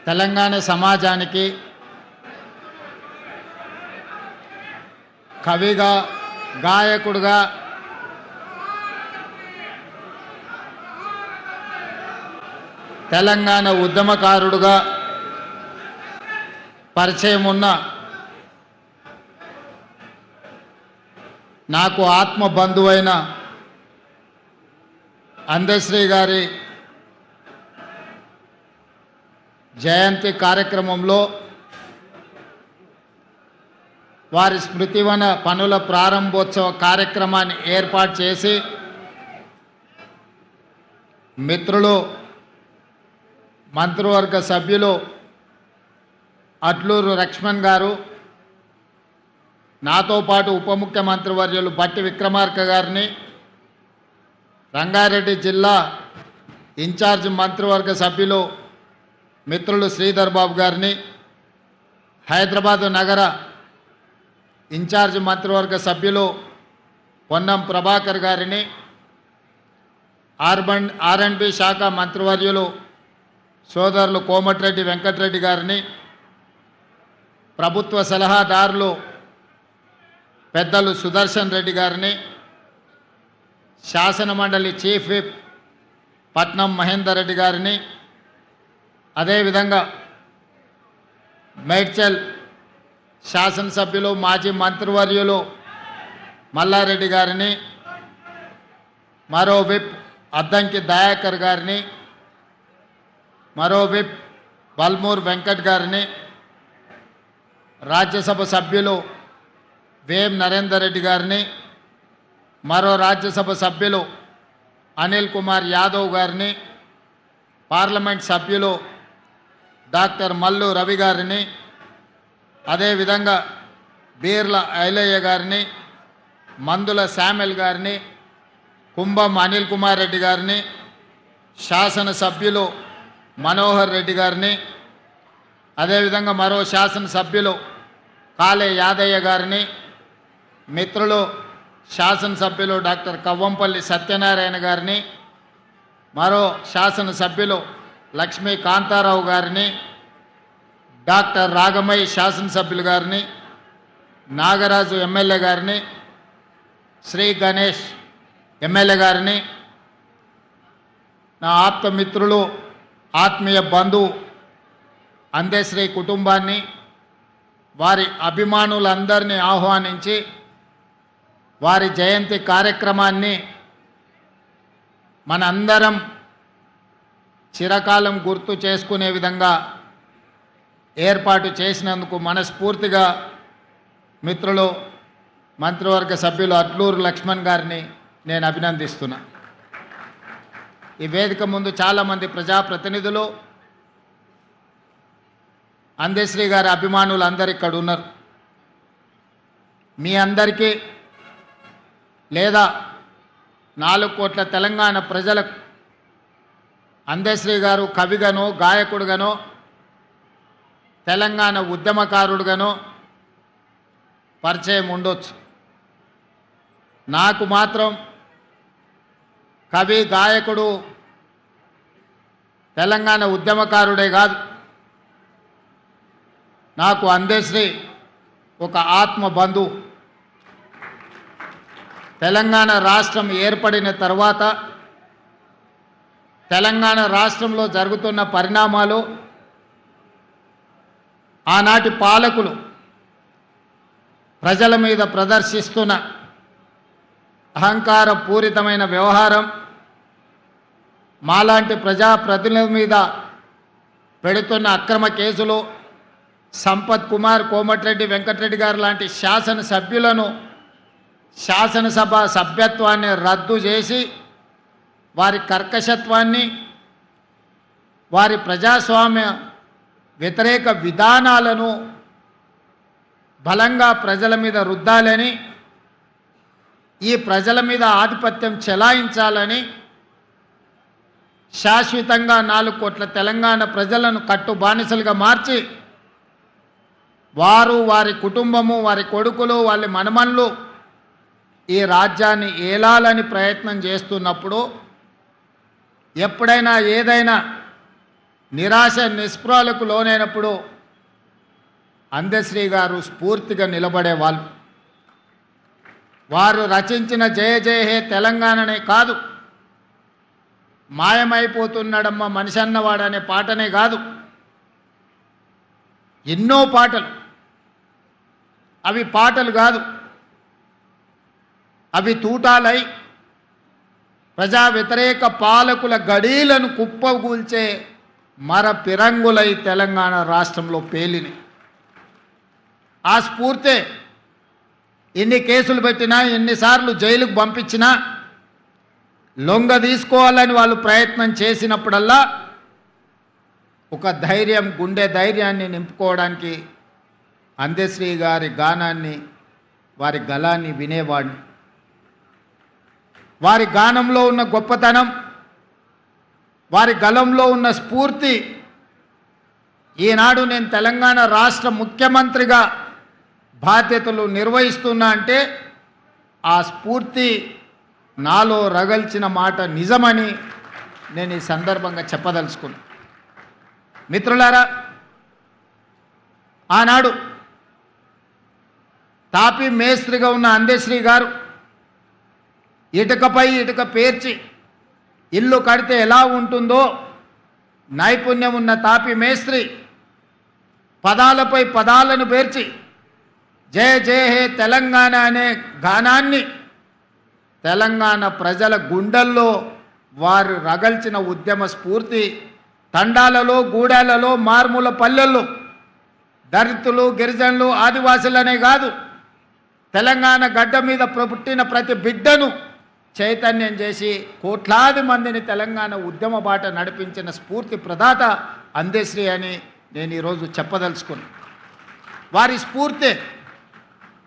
తెలంగాణ సమాజానికి కవిగా, గాయకుడుగా, తెలంగాణ ఉద్యమకారుడుగా పరిచయం ఉన్న నాకు ఆత్మ బంధువైన అందశ్రీ గారి జయంతి కార్యక్రమంలో వారి స్మృతివన పనుల ప్రారంభోత్సవ కార్యక్రమాన్ని ఏర్పాటు చేసి మిత్రులు, మంత్రివర్గ సభ్యులు అట్లూరు లక్ష్మణ్ గారు, నాతో పాటు ఉప ముఖ్యమంత్రి వర్యులు బట్టి విక్రమార్క గారిని, రంగారెడ్డి జిల్లా ఇన్ఛార్జ్ మంత్రివర్గ సభ్యులు మిత్రులు శ్రీధర్ బాబు గారిని, హైదరాబాదు నగర ఇన్ఛార్జ్ మంత్రివర్గ సభ్యులు పొన్నం ప్రభాకర్ గారిని, ఆర్ఎండ్బి శాఖ మంత్రివర్యులు సోదరులు కోమటిరెడ్డి వెంకటరెడ్డి గారిని, ప్రభుత్వ సలహాదారులు పెద్దలు సుదర్శన్ రెడ్డి గారిని, శాసనమండలి చీఫ్ విప్ పట్నం మహేందర్ రెడ్డి గారిని, అదేవిధంగా మేడ్చల్ శాసనసభ్యులు మాజీ మంత్రివర్యులు మల్లారెడ్డి గారిని, మరో విప్ అద్దంకి దయాకర్ గారిని, మరో విప్ బల్మూర్ వెంకట్ గారిని, రాజ్యసభ సభ్యులు వేం నరేందర్ రెడ్డి గారిని, మరో రాజ్యసభ సభ్యులు అనిల్ కుమార్ యాదవ్ గారిని, పార్లమెంట్ సభ్యులు డాక్టర్ మల్లు రవి గారిని, అదేవిధంగా బీర్ల ఐలయ్య గారిని, మందుల శామ్యుల్ గారిని, కుంభం అనిల్ కుమార్ రెడ్డి గారిని, శాసనసభ్యులు మనోహర్ రెడ్డి గారిని, అదేవిధంగా మరో శాసనసభ్యులు కాళే యాదయ్య గారిని, మిత్రులు శాసనసభ్యులు డాక్టర్ కవ్వంపల్లి సత్యనారాయణ గారిని, మరో శాసనసభ్యులు లక్ష్మీ కాంతారావు గారిని, డాక్టర్ రాగమయ్య శాసనసభ్యులు గారిని, నాగరాజు ఎమ్మెల్యే గారిని, శ్రీ గణేష్ ఎమ్మెల్యే గారిని, నా ఆప్తమిత్రులు, ఆత్మీయ బంధువు అందశ్రీ కుటుంబాన్ని, వారి అభిమానులందరినీ ఆహ్వానించి వారి జయంతి కార్యక్రమాన్ని మనందరం చిరకాలం గుర్తు చేసుకునే విధంగా ఏర్పాటు చేసినందుకు మనస్ఫూర్తిగా మిత్రులు, మంత్రివర్గ సభ్యులు అట్లూరు లక్ష్మణ్ గారిని నేను అభినందిస్తున్నా. ఈ వేదిక ముందు చాలామంది ప్రజాప్రతినిధులు, అందశ్రీ గారి అభిమానులు అందరు ఇక్కడ ఉన్నారు. మీ అందరికీ లేదా 4 కోట్ల తెలంగాణ ప్రజలకు అందశ్రీ గారు కవిగానో, గాయకుడుగానో, తెలంగాణ ఉద్యమకారుడుగానో పరిచయం ఉండొచ్చు. నాకు మాత్రం కవి, గాయకుడు, తెలంగాణ ఉద్యమకారుడే కాదు, నాకు అందశ్రీ ఒక ఆత్మ బంధువు. తెలంగాణ రాష్ట్రం ఏర్పడిన తర్వాత తెలంగాణ రాష్ట్రంలో జరుగుతున్న పరిణామాలు, ఆనాటి పాలకులు ప్రజల మీద ప్రదర్శిస్తున్న అహంకారపూరితమైన వ్యవహారం, మాలాంటి ప్రజాప్రతినిధుల మీద పెడుతున్న అక్రమ కేసులు, సంపత్ కుమార్, కోమటిరెడ్డి వెంకటరెడ్డి గారు లాంటి శాసనసభ్యులను శాసనసభ సభ్యత్వాన్ని రద్దు చేసి వారి కర్కశత్వాన్ని, వారి ప్రజాస్వామ్య వ్యతిరేక విధానాలను బలంగా ప్రజల మీద రుద్దాలని, ఈ ప్రజల మీద ఆధిపత్యం చెలాయించాలని, శాశ్వతంగా 4 కోట్ల తెలంగాణ ప్రజలను కట్టు బానిసలుగా మార్చి వారు, వారి కుటుంబము, వారి కొడుకులు, వాళ్ళ మనమన్లు ఈ రాజ్యాన్ని ఏలాలని ప్రయత్నం చేస్తున్నప్పుడు ఎప్పుడైనా ఏదైనా నిరాశ నిస్పృహలకు లోనైనప్పుడు అందశ్రీ గారు స్ఫూర్తిగా నిలబడేవాళ్ళు. వారు రచించిన జయ జయ హే తెలంగాణనే కాదు, మాయమైపోతున్నాడమ్మ మనిషి అన్నవాడనే పాటనే కాదు, ఎన్నో పాటలు. అవి పాటలు కాదు, అవి తూటాలై ప్రజా వ్యతిరేక పాలకుల గడీలను కుప్పగూల్చే మర పిరంగులై తెలంగాణ రాష్ట్రంలో పేలిని. ఆ స్ఫూర్తే ఎన్ని కేసులు పెట్టినా, ఎన్నిసార్లు జైలుకు పంపించినా, లొంగ తీసుకోవాలని వాళ్ళు ప్రయత్నం చేసినప్పుడల్లా ఒక ధైర్యం, గుండె ధైర్యాన్ని నింపుకోవడానికి అందశ్రీ గారి గానాన్ని, వారి గళాన్ని వినేవాడిని. వారి గానంలో ఉన్న గొప్పతనం, వారి గళంలో ఉన్న స్ఫూర్తి ఈనాడు నేను తెలంగాణ రాష్ట్ర ముఖ్యమంత్రిగా బాధ్యతలు నిర్వహిస్తున్నా అంటే ఆ స్ఫూర్తి నాలో రగల్చిన మాట నిజమని నేను ఈ సందర్భంగా చెప్పదలుచుకున్నా. మిత్రులారా, ఆనాడు తాపీ మేస్త్రిగా ఉన్న అందశ్రీ గారు ఇటుకపై ఇటుక పేర్చి ఇల్లు కడితే ఎలా ఉంటుందో నైపుణ్యం ఉన్న తాపీ మేస్త్రి పదాలపై పదాలను పేర్చి జయ జయ హే తెలంగాణ అనే గానాన్ని తెలంగాణ ప్రజల గుండెల్లో వారు రగల్చిన ఉద్యమ స్ఫూర్తి తండాలలో, గూడాలలో, మార్మూల పల్లెల్లో దళితులు, గిరిజనులు, ఆదివాసులనే కాదు, తెలంగాణ గడ్డ మీద పుట్టిన ప్రతి బిడ్డను చైతన్యం చేసి కోట్లాది మందిని తెలంగాణ ఉద్యమ బాట నడిపించిన స్ఫూర్తి ప్రదాత అందశ్రీ అని నేను ఈరోజు చెప్పదలుచుకున్నాను. వారి స్ఫూర్తి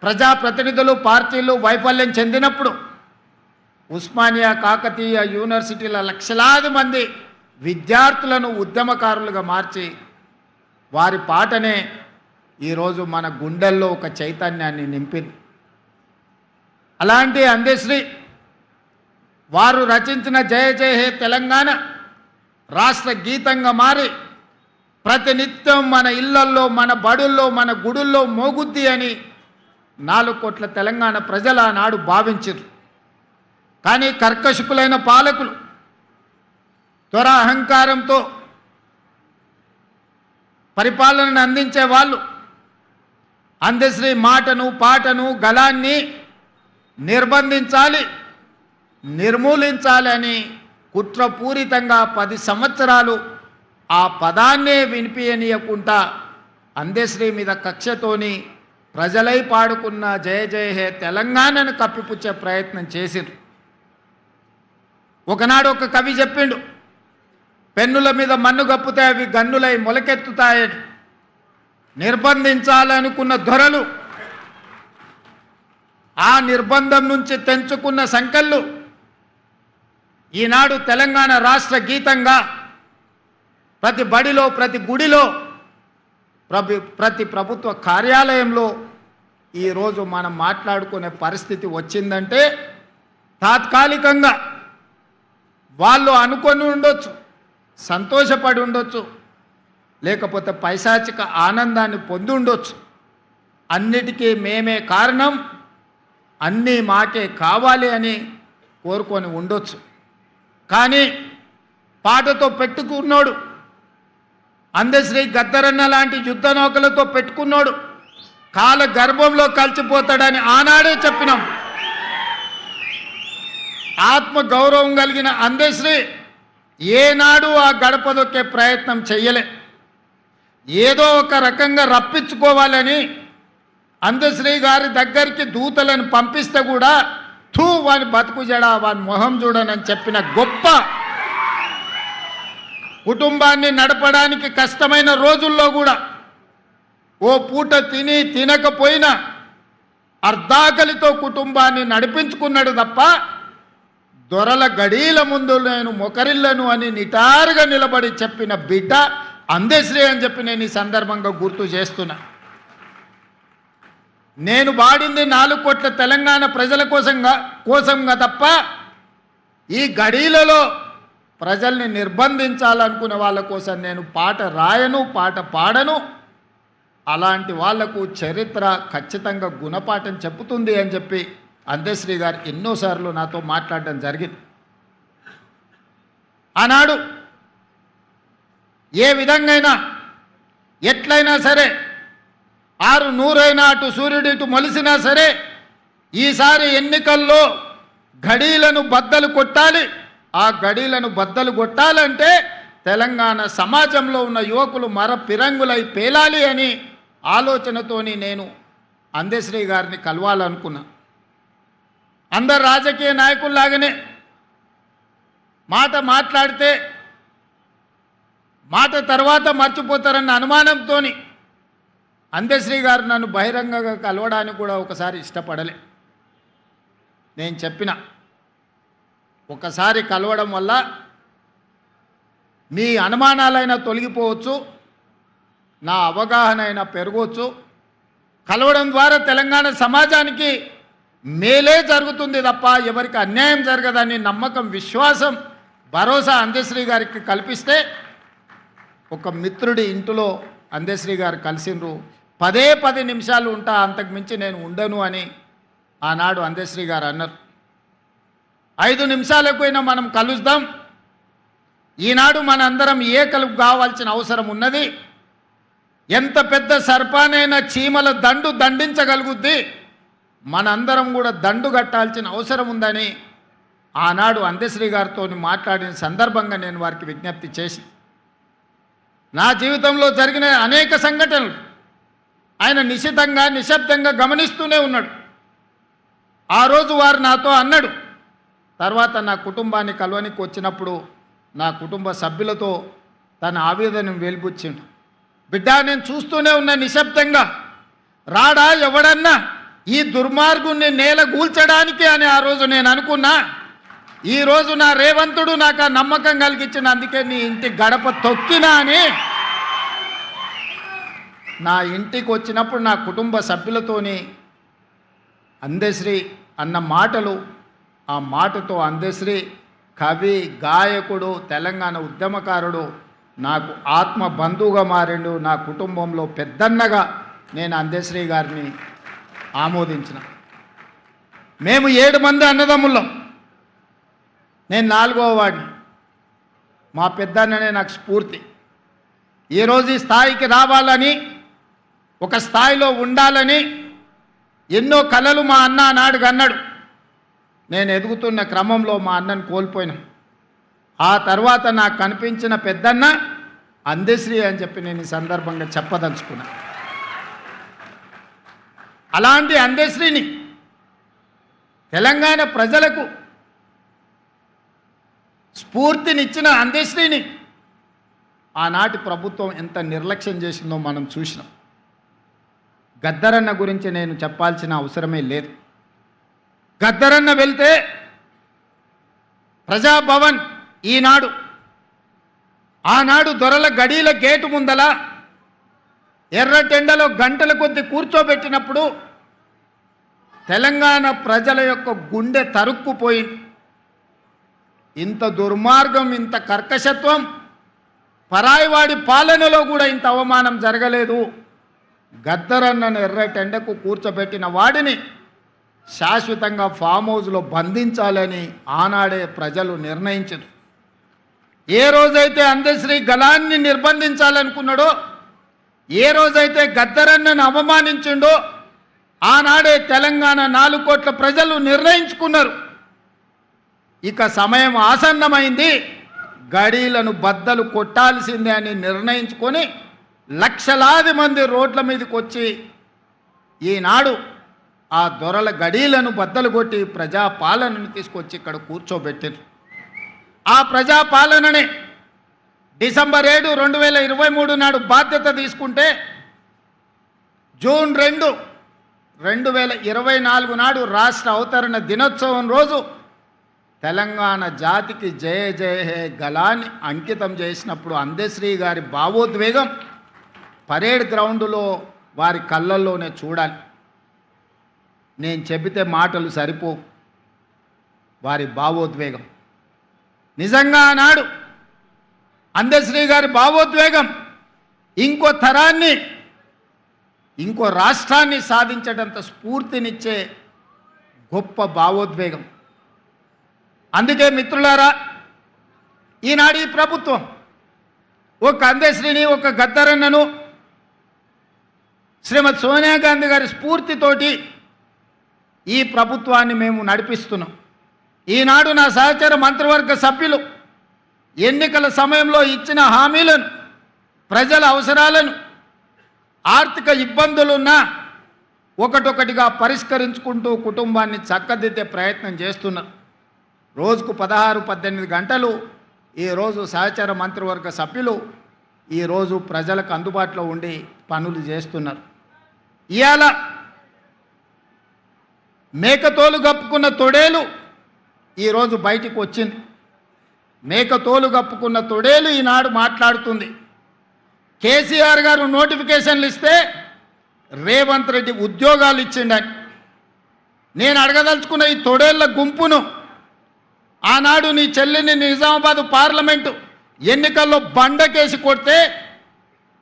ప్రజాప్రతినిధులు, పార్టీలు వైఫల్యం చెందినప్పుడు ఉస్మానియా, కాకతీయ యూనివర్సిటీల లక్షలాది మంది విద్యార్థులను ఉద్యమకారులుగా మార్చి వారి పాటనే ఈరోజు మన గుండెల్లో ఒక చైతన్యాన్ని నింపింది. అలాంటి అందశ్రీ వారు రచించిన జయ జయ హే తెలంగాణ రాష్ట్ర గీతంగా మారి ప్రతినిత్యం మన ఇళ్లల్లో, మన బడుల్లో, మన గుడుల్లో మోగుద్ది అని 4 కోట్ల తెలంగాణ ప్రజలు ఆనాడు భావించారు. కానీ కర్కశకులైన పాలకులు త్వర అహంకారంతో పరిపాలనను అందించే వాళ్ళు అందశ్రీ మాటను, పాటను, గళాన్ని నిర్బంధించాలి, నిర్మూలించాలి అని కుట్రపూరితంగా 10 సంవత్సరాలు ఆ పదాన్నే వినిపించనీయకుండా అందశ్రీ మీద కక్షతోని ప్రజలై పాడుకున్న జయ జయ హే తెలంగాణను కప్పిపుచ్చే ప్రయత్నం చేసిరు. ఒకనాడు ఒక కవి చెప్పిండు, పెన్నుల మీద మన్ను గప్పుతే అవి గన్నులై మొలకెత్తుతాయని. నిర్బంధించాలనుకున్న దొరలు ఆ నిర్బంధం నుంచి తెంచుకున్న సంకళ్ళు ఈనాడు తెలంగాణ రాష్ట్ర గీతంగా ప్రతి బడిలో, ప్రతి గుడిలో, ప్రతి ప్రభుత్వ కార్యాలయంలో ఈరోజు మనం మాట్లాడుకునే పరిస్థితి వచ్చిందంటే తాత్కాలికంగా వాళ్ళు అనుకొని ఉండొచ్చు, సంతోషపడి ఉండొచ్చు, లేకపోతే పైశాచిక ఆనందాన్ని పొంది ఉండొచ్చు. అన్నిటికీ మేమే కారణం, అన్నీ మాకే కావాలి అని కోరుకొని ఉండొచ్చు. కానీ పాటతో పెట్టుకున్నాడు అందశ్రీ గద్దరన్న లాంటి యుద్ధ నౌకలతో పెట్టుకున్నాడు కాల గర్భంలో కలిసిపోతాడని ఆనాడే చెప్పినాం. ఆత్మ గౌరవం కలిగిన అందశ్రీ ఏనాడు ఆ గడప దొక్కే ప్రయత్నం చెయ్యలే. ఏదో ఒక రకంగా రప్పించుకోవాలని అందశ్రీ గారి దగ్గరికి దూతలను పంపిస్తే కూడా వాని బతుకు జడ, వాని మొహం చూడనని చెప్పిన గొప్ప, కుటుంబాన్ని నడపడానికి కష్టమైన రోజుల్లో కూడా ఓ పూట తిని తినకపోయినా అర్ధాకలితో కుటుంబాన్ని నడిపించుకున్నాడు తప్ప దొరల గడీల ముందు నేను మొకరిల్లను అని నిటారుగా నిలబడి చెప్పిన బిడ్డ అందశ్రీ అని చెప్పి నేను ఈ సందర్భంగా గుర్తు చేస్తున్నా. నేను వాడింది 4 కోట్ల తెలంగాణ ప్రజల కోసంగా తప్ప ఈ గడీలలో ప్రజల్ని నిర్బంధించాలనుకునే వాళ్ళ కోసం నేను పాట రాయను, పాట పాడను. అలాంటి వాళ్లకు చరిత్ర ఖచ్చితంగా గుణపాఠం చెప్పుతుంది అని చెప్పి అందశ్రీ గారు ఎన్నోసార్లు నాతో మాట్లాడడం జరిగింది. ఆనాడు ఏ విధంగా ఎట్లయినా సరే 600 అటు సూర్యుడు ఇటు మొలిసినా సరే ఈసారి ఎన్నికల్లో గడీలను బద్దలు కొట్టాలి. ఆ గడీలను బద్దలు కొట్టాలంటే తెలంగాణ సమాజంలో ఉన్న యువకులు పిరంగులై పేలాలి అని ఆలోచనతోని నేను అందశ్రీ గారిని కలవాలనుకున్నా. అందరు రాజకీయ నాయకుల్లాగానే మాట మాట్లాడితే మాట తర్వాత మర్చిపోతారన్న అనుమానంతో అందశ్రీ గారు నన్ను బహిరంగంగా కలవడానికి కూడా ఒకసారి ఇష్టపడలే. నేను చెప్పిన ఒకసారి కలవడం వల్ల మీ అనుమానాలైనా తొలగిపోవచ్చు, నా అవగాహన అయినా పెరగవచ్చు. కలవడం ద్వారా తెలంగాణ సమాజానికి మేలే జరుగుతుంది తప్ప ఎవరికి అన్యాయం జరగదని నమ్మకం, విశ్వాసం, భరోసా అందశ్రీ గారికి కల్పిస్తే ఒక మిత్రుడి ఇంటిలో అందశ్రీ గారు కలిసిండ్రు. 10 నిమిషాలు ఉంటా, అంతకు మించి నేను ఉండను అని ఆనాడు అందశ్రీ గారు అన్నారు. 5 నిమిషాలకైనా మనం కలుద్దాం. ఈనాడు మనందరం ఏకలు కావాల్సిన అవసరం ఉన్నది. ఎంత పెద్ద సర్పానైనా చీమల దండు దండించగలుగుద్ది, మనందరం కూడా దండు కట్టాల్సిన అవసరం ఉందని ఆనాడు అందశ్రీ గారితో మాట్లాడిన సందర్భంగా నేను వారికి విజ్ఞప్తి చేసి, నా జీవితంలో జరిగిన అనేక సంఘటనలు ఆయన నిశితంగా నిశ్శబ్దంగా గమనిస్తూనే ఉన్నాడు. ఆ రోజు వారు నాతో అన్నాడు. తర్వాత నా కుటుంబాన్ని కలవనికి వచ్చినప్పుడు నా కుటుంబ సభ్యులతో తన ఆవేదనను వెలిబుచ్చిండు. బిడ్డ, నేను చూస్తూనే ఉన్నా నిశ్శబ్దంగా, రాడా ఎవడన్నా ఈ దుర్మార్గుణ్ణి నేల గూల్చడానికి అని ఆ రోజు నేను అనుకున్నా. ఈరోజు నా రేవంతుడు నాకు ఆ నమ్మకం కలిగించిన, అందుకే నీ ఇంటి గడప తొక్కినా అని నా ఇంటికి వచ్చినప్పుడు నా కుటుంబ సభ్యులతోని అందశ్రీ అన్న మాటలు, ఆ మాటతో అందశ్రీ కవి, గాయకుడు, తెలంగాణ ఉద్యమకారుడు నాకు ఆత్మ బంధువుగా మారిండు. నా కుటుంబంలో పెద్దన్నగా నేను అందశ్రీ గారిని ఆమోదించిన. మేము 7 మంది అన్నదమ్ముళ్ళం, నేను 4వ వాడిని. మా పెద్దన్ననే నాకు స్ఫూర్తి. ఈరోజు ఈ స్థాయికి రావాలని, ఒక స్థాయిలో ఉండాలని ఎన్నో కలలు మా అన్న నాడుగా అన్నాడు. నేను ఎదుగుతున్న క్రమంలో మా అన్నను కోల్పోయినా. ఆ తర్వాత నాకు కనిపించిన పెద్దన్న అందశ్రీ అని చెప్పి నేను ఈ సందర్భంగా చెప్పదలుచుకున్నా. అలాంటి అందశ్రీని, తెలంగాణ ప్రజలకు స్ఫూర్తినిచ్చిన అందశ్రీని ఆనాటి ప్రభుత్వం ఎంత నిర్లక్ష్యం చేసిందో మనం చూసినాం. గద్దరన్న గురించి నేను చెప్పాల్సిన అవసరమే లేదు. గద్దరన్న వెళ్తే ప్రజాభవన్ ఈనాడు, ఆనాడు దొరల గడీల గేటు ముందల ఎర్రటెండలో గంటల కొద్ది కూర్చోబెట్టినప్పుడు తెలంగాణ ప్రజల యొక్క గుండె తరుక్కుపోయింది. ఇంత దుర్మార్గం, ఇంత కర్కశత్వం, పరాయివాడి పాలనలో కూడా ఇంత అవమానం జరగలేదు. గద్దరన్నను ఎర్రటెండకు కూర్చోబెట్టిన వాడిని శాశ్వతంగా ఫామ్ హౌస్లో బంధించాలని ఆనాడే ప్రజలు నిర్ణయించారు. ఏ రోజైతే అందశ్రీ గలాన్ని నిర్బంధించాలనుకున్నాడో, ఏ రోజైతే గద్దరన్నను అవమానించిండో, ఆనాడే తెలంగాణ 4 కోట్ల ప్రజలు నిర్ణయించుకున్నారు, ఇక సమయం ఆసన్నమైంది, గడీలను బద్దలు కొట్టాల్సిందే అని నిర్ణయించుకొని లక్షలాది మంది రోడ్ల మీదకి వచ్చి ఈనాడు ఆ దొరల గడీలను బద్దలు కొట్టి ప్రజాపాలనను తీసుకొచ్చి ఇక్కడ కూర్చోబెట్టారు. ఆ ప్రజాపాలననే డిసెంబర్ 7, 2023 నాడు బాధ్యత తీసుకుంటే జూన్ 2, 2024 నాడు రాష్ట్ర అవతరణ దినోత్సవం రోజు తెలంగాణ జాతికి జయ జయ హే గలాన్ని అంకితం చేసినప్పుడు అందశ్రీ గారి భావోద్వేగం పరేడ్ గ్రౌండ్లో వారి కళ్ళల్లోనే చూడాలి. నేను చెబితే మాటలు సరిపోవు. వారి భావోద్వేగం నిజంగా ఆనాడు అందశ్రీ గారి భావోద్వేగం ఇంకో తరాన్ని ఇంకో రాష్ట్రాన్ని సాధించేటంత స్ఫూర్తినిచ్చే గొప్ప భావోద్వేగం. అందుకే మిత్రులారా, ఈనాడు ఈ ప్రభుత్వం ఒక అందశ్రీని, ఒక గద్దరన్నను, శ్రీమతి సోనియా గాంధీ గారి స్ఫూర్తితోటి ఈ ప్రభుత్వాన్ని మేము నడిపిస్తున్నాం. ఈనాడు నా సహచర మంత్రివర్గ సభ్యులు ఎన్నికల సమయంలో ఇచ్చిన హామీలను, ప్రజల అవసరాలను, ఆర్థిక ఇబ్బందులున్నా ఒకటొకటిగా పరిష్కరించుకుంటూ కుటుంబాన్ని చక్కదిద్దే ప్రయత్నం చేస్తున్నారు. రోజుకు 16-18 గంటలు ఈరోజు సహచర మంత్రివర్గ సభ్యులు ఈరోజు ప్రజలకు అందుబాటులో ఉండి పనులు చేస్తున్నారు. ఇవాళ మేకతోలు కప్పుకున్న తొడేలు ఈరోజు బయటికి వచ్చింది. మేకతోలు కప్పుకున్న తొడేలు ఈనాడు మాట్లాడుతుంది. కేసీఆర్ గారు నోటిఫికేషన్లు ఇస్తే రేవంత్ రెడ్డి ఉద్యోగాలు ఇచ్చిండని. నేను అడగదలుచుకున్న ఈ తొడేళ్ల గుంపును ఆనాడు నీ చెల్లిని నిజామాబాద్ పార్లమెంటు ఎన్నికల్లో బండకేసి కొడితే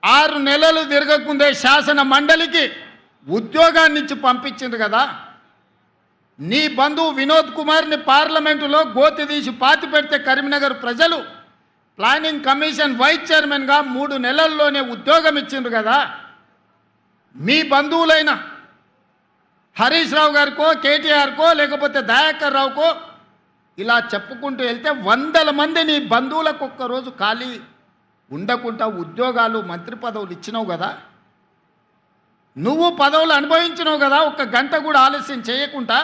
6 నెలలు తిరగకుందే శాసన మండలికి ఉద్యోగాన్ని ఇచ్చి పంపించింది కదా. నీ బంధువు వినోద్ కుమార్ని పార్లమెంటులో గోతి తీసి పాతి పెడితే కరీంనగర్ ప్రజలు ప్లానింగ్ కమిషన్ వైస్ చైర్మన్గా 3 నెలల్లోనే ఉద్యోగం ఇచ్చిండ్రు కదా. మీ బంధువులైన హరీష్ రావు గారికో, కేటీఆర్కో, లేకపోతే దయాకర్ రావుకో ఇలా చెప్పుకుంటూ వెళ్తే 100 మంది నీ బంధువులకు ఒక్కరోజు ఖాళీ ఉండకుండా ఉద్యోగాలు, మంత్రి పదవులు ఇచ్చినావు కదా. నువ్వు పదవులు అనుభవించినావు కదా. 1 గంట కూడా ఆలస్యం చేయకుండా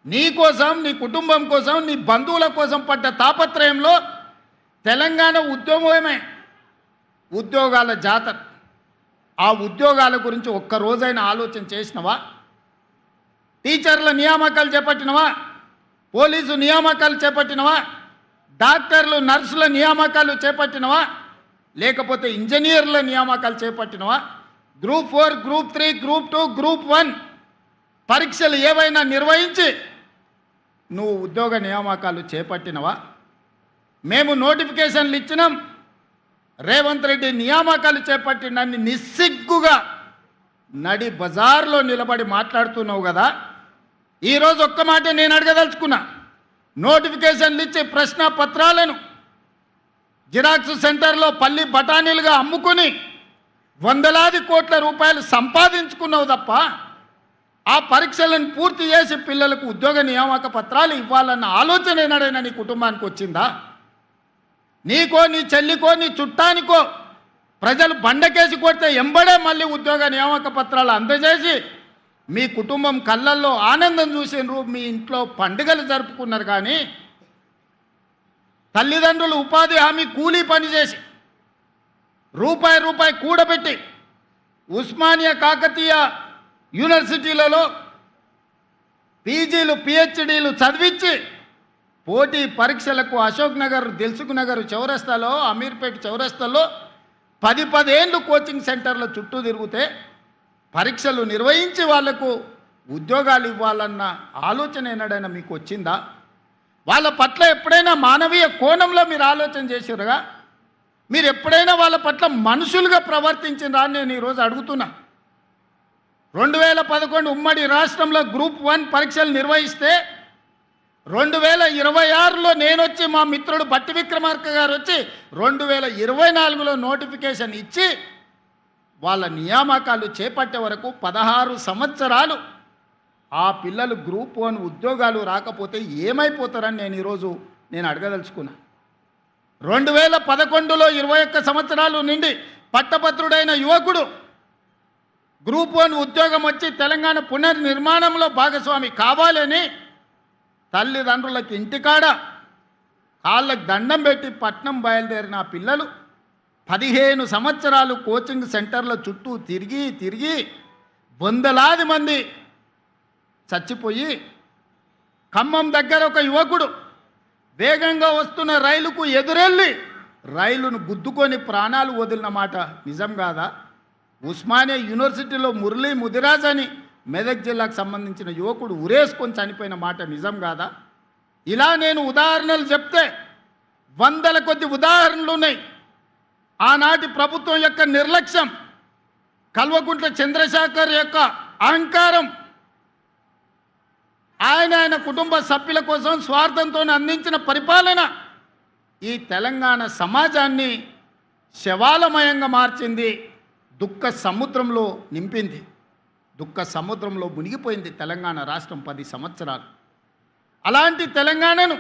నీ కోసం, నీ కుటుంబం కోసం, నీ బంధువుల కోసం పడ్డ తాపత్రయంలో తెలంగాణ ఉద్యమమే ఉద్యోగాల జాతర. ఆ ఉద్యోగాల గురించి ఒక్కరోజైనా ఆలోచన చేసినవా? టీచర్ల నియామకాలు చేపట్టినవా? పోలీసు నియామకాలు చేపట్టినవా? డాక్టర్లు, నర్సుల నియామకాలు చేపట్టినవా? లేకపోతే ఇంజనీర్ల నియామకాలు చేపట్టినవా? గ్రూప్ 4, గ్రూప్ 3, గ్రూప్ 2, గ్రూప్ 1 పరీక్షలు ఏవైనా నిర్వహించి నువ్వు ఉద్యోగ నియామకాలు చేపట్టినవా? మేము నోటిఫికేషన్లు ఇచ్చినాం, రేవంత్ రెడ్డి నియామకాలు చేపట్టినని నిస్సిగ్గుగా నడి బజార్లో నిలబడి మాట్లాడుతున్నావు కదా. ఈరోజు ఒక్క మాట నేను అడగదలుచుకున్నా. నోటిఫికేషన్లు ఇచ్చి ప్రశ్న పత్రాలను జిరాక్స్ సెంటర్లో పల్లి బఠానీలుగా అమ్ముకుని వందలాది కోట్ల రూపాయలు సంపాదించుకున్నావు తప్ప ఆ పరీక్షలను పూర్తి చేసి పిల్లలకు ఉద్యోగ నియామక పత్రాలు ఇవ్వాలన్న ఆలోచన ఏనాడైనా నీ కుటుంబానికి వచ్చిందా? నీకో, నీ చెల్లికో, నీ చుట్టానికో ప్రజలు బండకేసి కొడితే ఎంబడే మళ్ళీ ఉద్యోగ నియామక పత్రాలు అందజేసి మీ కుటుంబం కళ్ళల్లో ఆనందం చూసినారు, మీ ఇంట్లో పండుగలు జరుపుకున్నారు. కానీ తల్లిదండ్రులు ఉపాధి హామీ కూలీ పనిచేసి రూపాయి కూడబెట్టి ఉస్మానియా, కాకతీయ యూనివర్సిటీలలో పీజీలు, పిహెచ్డీలు చదివించి పోటీ పరీక్షలకు అశోక్ నగర్, దిల్సుఖ్ నగర్ చౌరస్తాలో, అమీర్పేట చౌరస్తాలో 10 ఏళ్ళు కోచింగ్ సెంటర్ల చుట్టూ తిరిగితే పరీక్షలు నిర్వహించి వాళ్లకు ఉద్యోగాలు ఇవ్వాలన్న ఆలోచన ఏనాడైనా మీకు వచ్చిందా? వాళ్ళ పట్ల ఎప్పుడైనా మానవీయ కోణంలో మీరు ఆలోచన చేసిరుగా? మీరు ఎప్పుడైనా వాళ్ళ పట్ల మనుషులుగా ప్రవర్తించినరా అని నేను ఈరోజు అడుగుతున్నా. 2011 ఉమ్మడి రాష్ట్రంలో గ్రూప్ 1 పరీక్షలు నిర్వహిస్తే 2026లో నేను వచ్చి, మా మిత్రుడు బట్టి విక్రమార్క గారు వచ్చి 2024లో నోటిఫికేషన్ ఇచ్చి వాళ్ళ నియామకాలు చేపట్టే వరకు 16 సంవత్సరాలు ఆ పిల్లలు గ్రూప్ 1 ఉద్యోగాలు రాకపోతే ఏమైపోతారని నేను ఈరోజు అడగదలుచుకున్నా. 2011లో 21 సంవత్సరాలు నిండి పట్టభద్రుడైన యువకుడు గ్రూప్ 1 ఉద్యోగం వచ్చి తెలంగాణ పునర్నిర్మాణంలో భాగస్వామి కావాలని తల్లిదండ్రులకు ఇంటికాడ కాళ్ళకు దండం పెట్టి పట్నం బయలుదేరిన ఆ పిల్లలు 15 సంవత్సరాలు కోచింగ్ సెంటర్ల చుట్టూ తిరిగి వందలాది మంది చచ్చిపోయి, ఖమ్మం దగ్గర ఒక యువకుడు వేగంగా వస్తున్న రైలుకు ఎదురెళ్ళి రైలును గుద్దుకొని ప్రాణాలు వదిలిన మాట నిజం కాదా? ఉస్మానియా యూనివర్సిటీలో మురళీ ముదిరాజ్ అని మెదక్ జిల్లాకు సంబంధించిన యువకుడు ఉరేసుకొని చనిపోయిన మాట నిజం కాదా? ఇలా నేను ఉదాహరణలు చెప్తే వందల కొద్ది ఉదాహరణలు ఉన్నాయి. ఆనాటి ప్రభుత్వం యొక్క నిర్లక్ష్యం, కల్వకుంట్ల చంద్రశేఖర్ యొక్క అహంకారం, ఆయన కుటుంబ సభ్యుల కోసం స్వార్థంతో అందించిన పరిపాలన ఈ తెలంగాణ సమాజాన్ని శవాలమయంగా మార్చింది, దుఃఖ సముద్రంలో నింపింది. దుఃఖ సముద్రంలో మునిగిపోయింది తెలంగాణ రాష్ట్రం 10 సంవత్సరాలు. అలాంటి తెలంగాణను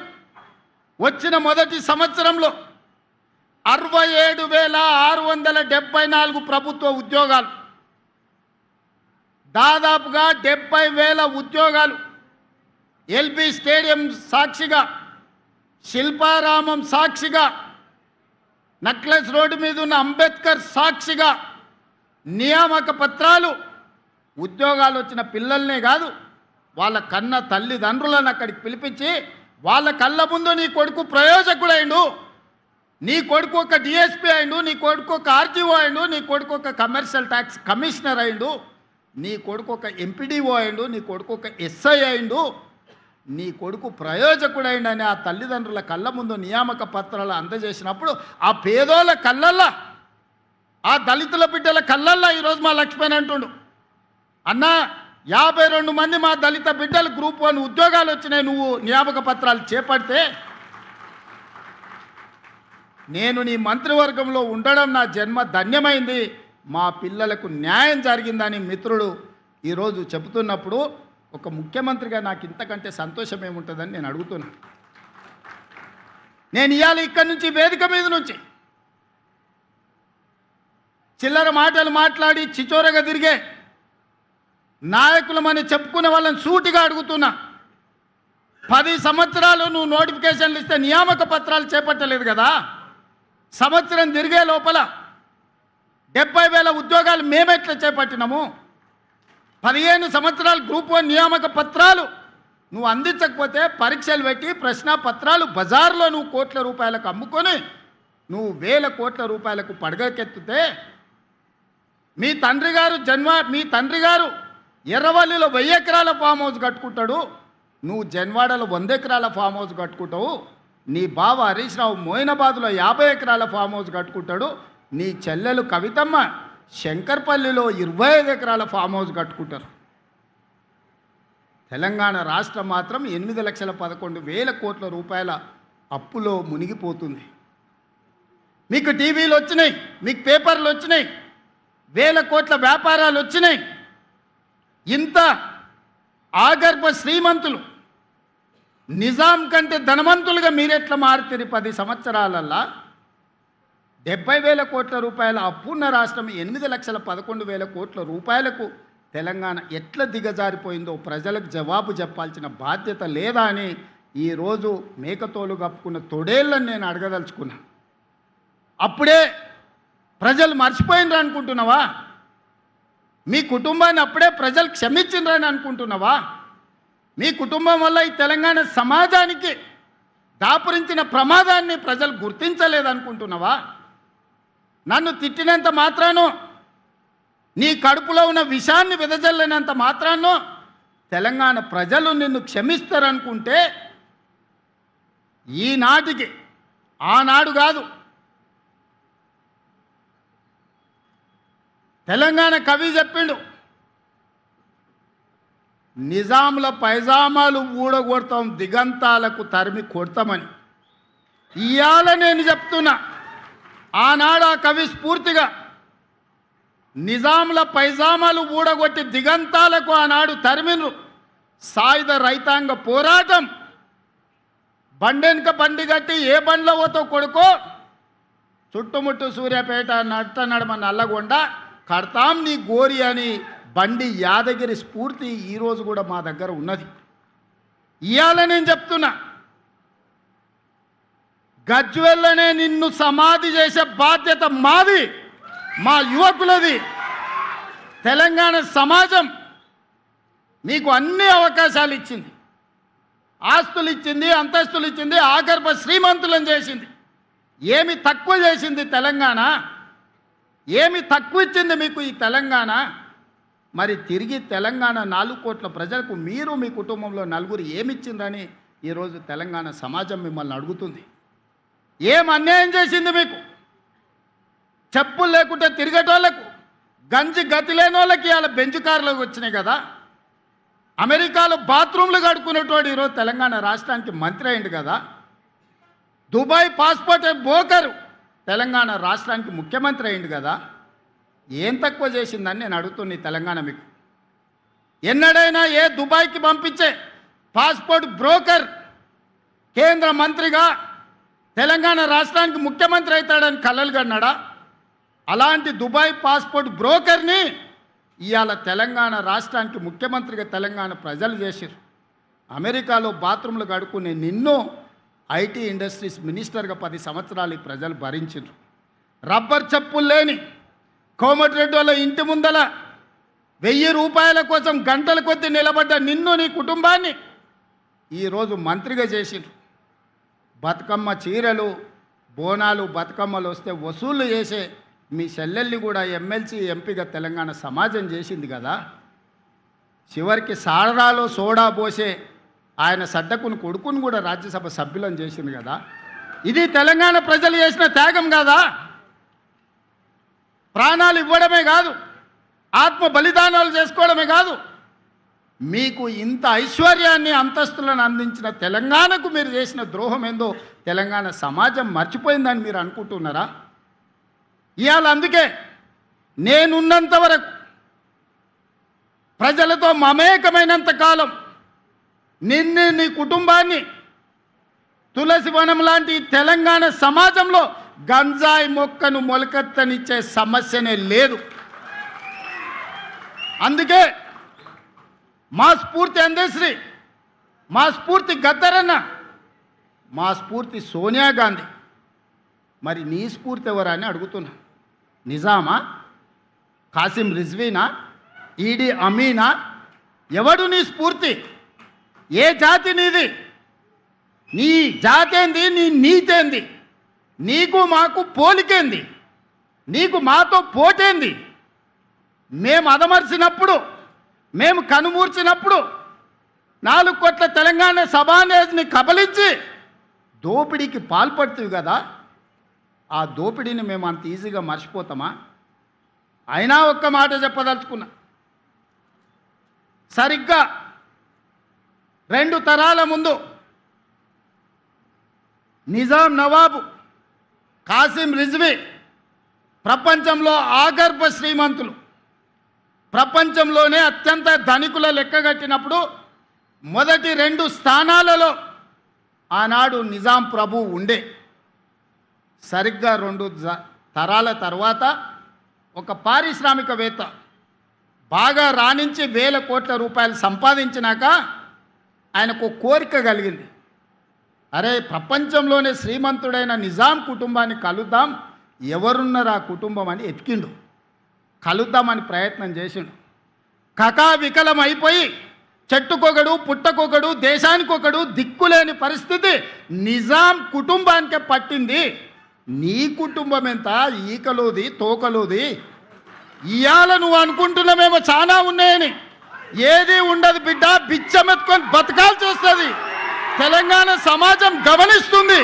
వచ్చిన మొదటి సంవత్సరంలో 67,674 ప్రభుత్వ ఉద్యోగాలు, దాదాపుగా 70,000 ఉద్యోగాలు ఎల్బీ స్టేడియం సాక్షిగా, శిల్పారామం సాక్షిగా, నక్లెస్ రోడ్డు మీద ఉన్న అంబేద్కర్ సాక్షిగా నియామక పత్రాలు, ఉద్యోగాలు వచ్చిన పిల్లల్నే కాదు వాళ్ళ కన్న తల్లిదండ్రులను అక్కడికి పిలిపించి వాళ్ళ కళ్ళ ముందు నీ కొడుకు ప్రయోజకుడైండు, నీ కొడుకు ఒక డిఎస్పీ అయిండు, నీ కొడుకు ఒక ఆర్టీఓ అయిండు, నీ కొడుకు ఒక కమర్షియల్ ట్యాక్స్ కమిషనర్ అయిండు, నీ కొడుకు ఒక ఎంపీడీఓ అయిండు, నీ కొడుకు ఒక ఎస్ఐ అయిండు, నీ కొడుకు ప్రయోజకుడైండని ఆ తల్లిదండ్రుల కళ్ళ ముందు నియామక పత్రాలు అందజేసినప్పుడు ఆ పేదోళ్ళ కళ్ళల్లా, ఆ దళితుల బిడ్డల కళ్ళల్లా ఈరోజు మా లక్ష్మణ్ అంటుండు, అన్నా 52 మంది మా దళిత బిడ్డలు గ్రూప్ 1 ఉద్యోగాలు వచ్చినాయి, నువ్వు నియామక పత్రాలు చేపడితే నేను నీ మంత్రివర్గంలో ఉండడం నా జన్మ ధన్యమైంది, మా పిల్లలకు న్యాయం జరిగిందని మిత్రుడు ఈరోజు చెబుతున్నప్పుడు ఒక ముఖ్యమంత్రిగా నాకు ఇంతకంటే సంతోషం ఏముంటుందని నేను అడుగుతున్నా. నేను ఇవాళ ఇక్కడి నుంచి వేదిక మీద నుంచి చిల్లర మాటలు మాట్లాడి చిచోరగా తిరిగే నాయకులమని చెప్పుకునే వాళ్ళని సూటిగా అడుగుతున్నా. 10 సంవత్సరాలు నువ్వు నోటిఫికేషన్లు ఇస్తే నియామక పత్రాలు చేపట్టలేదు కదా, సంవత్సరం తిరిగే లోపల 70,000 ఉద్యోగాలు మేమెట్లా చేపట్టినాము? 15 సంవత్సరాలు గ్రూప్ 1 నియామక పత్రాలు నువ్వు అందించకపోతే పరీక్షలు పెట్టి ప్రశ్న పత్రాలు బజార్లో నువ్వు కోట్ల రూపాయలకు అమ్ముకొని నువ్వు వేల కోట్ల రూపాయలకు పడగకెత్తితే మీ తండ్రి గారు ఎర్రవల్లిలో 1000 ఎకరాల ఫామ్ హౌస్ కట్టుకుంటాడు, నువ్వు జన్వాడలో 100 ఎకరాల ఫామ్ హౌస్ కట్టుకుంటావు, నీ బావ హరీష్ రావు మోయినాబాద్లో 50 ఎకరాల ఫామ్ హౌస్ కట్టుకుంటాడు, నీ చెల్లెలు కవితమ్మ శంకర్పల్లిలో 25 ఎకరాల ఫామ్ హౌస్ కట్టుకుంటారు. తెలంగాణ రాష్ట్రం మాత్రం 8,11,000 కోట్ల రూపాయల అప్పులో మునిగిపోతుంది. మీకు టీవీలు వచ్చినాయి, మీకు పేపర్లు వచ్చినాయి, 1000 కోట్ల వ్యాపారాలు వచ్చినాయి. ఇంత ఆగర్భ శ్రీమంతులు, నిజాం కంటే ధనవంతులుగా మీరెట్లా మారుతారు? 10 సంవత్సరాలల్లా 70,000 కోట్ల రూపాయల అప్పున్న రాష్ట్రం 8,11,000 కోట్ల రూపాయలకు తెలంగాణ ఎట్లా దిగజారిపోయిందో ప్రజలకు జవాబు చెప్పాల్సిన బాధ్యత లేదా అని ఈరోజు మేకతోలు కప్పుకున్న తొడేళ్ళని నేను అడగదలుచుకున్నా. అప్పుడే ప్రజలు మర్చిపోయినరు అనుకుంటున్నావా? మీ కుటుంబాన్ని అప్పుడే ప్రజలు క్షమించినరని అనుకుంటున్నావా? మీ కుటుంబం వల్ల ఈ తెలంగాణ సమాజానికి దాపురించిన ప్రమాదాన్ని ప్రజలు గుర్తించలేదనుకుంటున్నావా? నన్ను తిట్టినంత మాత్రానో, నీ కడుపులో ఉన్న విషాన్ని వెదజల్లినంత మాత్రానో తెలంగాణ ప్రజలు నిన్ను క్షమిస్తారనుకుంటే ఈనాటికి, ఆనాడు కాదు, తెలంగాణ కవి చెప్పిండు, నిజాముల పైజామాలు ఊడగొడతాం, దిగంతాలకు తరిమి కొడతామని. ఇవాళ నేను చెప్తున్నా, ఆనాడు ఆ కవి స్ఫూర్తిగా నిజాముల పైజామాలు ఊడగొట్టి దిగంతాలకు ఆనాడు తరిమిను. సాయుధ రైతాంగ పోరాటం, బండెనక బండి కట్టి ఏ బండ్లో పోతావు కొడుకో, చుట్టుముట్టు సూర్యాపేట నట్ట నడమ నల్లగొండ కడతాం నీ గోరి అని బండి యాదగిరి స్ఫూర్తి ఈరోజు కూడా మా దగ్గర ఉన్నది. ఇవాళ నేను చెప్తున్నా, గజ్వెల్లనే నిన్ను సమాధి చేసే బాధ్యత మాది, మా యువకులది. తెలంగాణ సమాజం మీకు అన్ని అవకాశాలు ఇచ్చింది, ఆస్తులు ఇచ్చింది, అంతస్తులు ఇచ్చింది, ఆగర్భ శ్రీమంతులను చేసింది. ఏమి తక్కువ చేసింది తెలంగాణ? ఏమి తక్కువ ఇచ్చింది మీకు ఈ తెలంగాణ? మరి తిరిగి తెలంగాణ 4 కోట్ల ప్రజలకు మీరు మీ కుటుంబంలో 4 ఏమిచ్చిందని ఈరోజు తెలంగాణ సమాజం మిమ్మల్ని అడుగుతుంది. ఏం అన్యాయం చేసింది మీకు? చెప్పులు లేకుంటే తిరిగేటోళ్లకు, గంజి గతి లేని వాళ్ళకి ఇలా బెంచ్ కార్లోకి వచ్చినాయి కదా. అమెరికాలో బాత్రూంలు కడుక్కునేటోడు ఈరోజు తెలంగాణ రాష్ట్రానికి మంత్రి అయింది కదా. దుబాయ్ పాస్పోర్ట్ బోకరు తెలంగాణ రాష్ట్రానికి ముఖ్యమంత్రి అయింది కదా. ఏం తక్కువ చేసిందని నేను అడుగుతున్నా ఈ తెలంగాణ మీకు. ఎన్నడైనా ఏ దుబాయ్కి పంపించే పాస్పోర్ట్ బ్రోకర్ కేంద్ర మంత్రిగా తెలంగాణ రాష్ట్రానికి ముఖ్యమంత్రి అవుతాడని కలలు కన్నాడా? అలాంటి దుబాయ్ పాస్పోర్ట్ బ్రోకర్ని ఇవాళ తెలంగాణ రాష్ట్రానికి ముఖ్యమంత్రిగా తెలంగాణ ప్రజలు చేశారు. అమెరికాలో బాత్రూంలు కడుక్కునే నిన్ను ఐటీ ఇండస్ట్రీస్ మినిస్టర్గా 10 సంవత్సరాలు ఈ ప్రజలు భరించారు. రబ్బర్ చెప్పులు లేని కోమటిరెడ్డి వాళ్ళ ఇంటి ముందల 1000 రూపాయల కోసం గంటల కొద్దీ నిలబడ్డ నిన్ను, నీ కుటుంబాన్ని ఈరోజు మంత్రిగా చేసిండ్రు. బతుకమ్మ చీరలు, బోనాలు, బతుకమ్మలు వస్తే వసూళ్ళు చేసే మీ చెల్లెల్ని కూడా ఎమ్మెల్సీ, ఎంపీగా తెలంగాణ సమాజం చేసింది కదా. చివరికి సారాలో సోడా పోసే ఆయన సడ్డకుని కొడుకుని కూడా రాజ్యసభ సభ్యులను చేసింది కదా. ఇది తెలంగాణ ప్రజలు చేసిన త్యాగం కాదా? ప్రాణాలు ఇవ్వడమే కాదు, ఆత్మ బలిదానాలు చేసుకోవడమే కాదు, మీకు ఇంత ఐశ్వర్యాన్ని, అంతస్తులను అందించిన తెలంగాణకు మీరు చేసిన ద్రోహం ఏందో తెలంగాణ సమాజం మర్చిపోయిందని మీరు అనుకుంటున్నారా? ఇవాళ అందుకే నేనున్నంత వరకు, ప్రజలతో మమేకమైనంత కాలం నిన్ను, నీ కుటుంబాన్ని తులసి వనం లాంటి తెలంగాణ సమాజంలో గంజాయి మొక్కను మొలకెత్తనిచ్చే సమస్యనే లేదు. అందుకే మా స్ఫూర్తి అందశ్రీ, మా స్ఫూర్తి గద్దరన్న, మా స్ఫూర్తి సోనియా గాంధీ. మరి నీ స్ఫూర్తి ఎవరా అని అడుగుతున్నా. నిజామా? కాసిం రిజ్వీనా? ఈడీ అమీనా? ఎవడు నీ స్ఫూర్తి? ఏ జాతి నీది? నీ జాతేంది? నీ నీతేంది? నీకు మాకు పోలికేంది? నీకు మాతో పోటేంది? మేము అదమర్చినప్పుడు, మేము కనుమూర్చినప్పుడు 4 కోట్ల తెలంగాణ సభానేజ్ని కబలించి దోపిడీకి పాల్పడుతుంది కదా. ఆ దోపిడీని మేము అంత ఈజీగా మర్చిపోతామా? అయినా ఒక్క మాట చెప్పదలుచుకున్నా. సరిగ్గా 2 తరాల ముందు నిజాం నవాబు కాసిం రిజ్వీ ప్రపంచంలో ఆగర్భ శ్రీమంతులు, ప్రపంచంలోనే అత్యంత ధనికుల లెక్కగట్టినప్పుడు మొదటి 2 స్థానాలలో ఆనాడు నిజాం ప్రభు ఉండే. సరిగ్గా 2 తరాల తర్వాత ఒక పారిశ్రామికవేత్త బాగా రాణించి 1000 కోట్ల రూపాయలు సంపాదించినాక ఆయనకు కోరిక కలిగింది. అరే, ప్రపంచంలోనే శ్రీమంతుడైన నిజాం కుటుంబాన్ని కలుద్దాం, ఎవరున్నారు ఆ కుటుంబం అని ఎతికిండు. కలుద్దామని ప్రయత్నం చేసిండు. కకావికలం అయిపోయి చెట్టుకొకడు, పుట్టకొకడు, దేశానికొకడు దిక్కులేని పరిస్థితి నిజాం కుటుంబానికే పట్టింది. నీ కుటుంబం ఎంత? ఈకలోది, తోకలోది. ఇవాళ నువ్వు అనుకుంటున్నామేమో చాలా ఉన్నాయని. ఏది ఉండదు బిడ్డ, బిచ్చమెత్తుకొని బతకాల్సి వస్తుంది. తెలంగాణ సమాజం గమనిస్తుంది.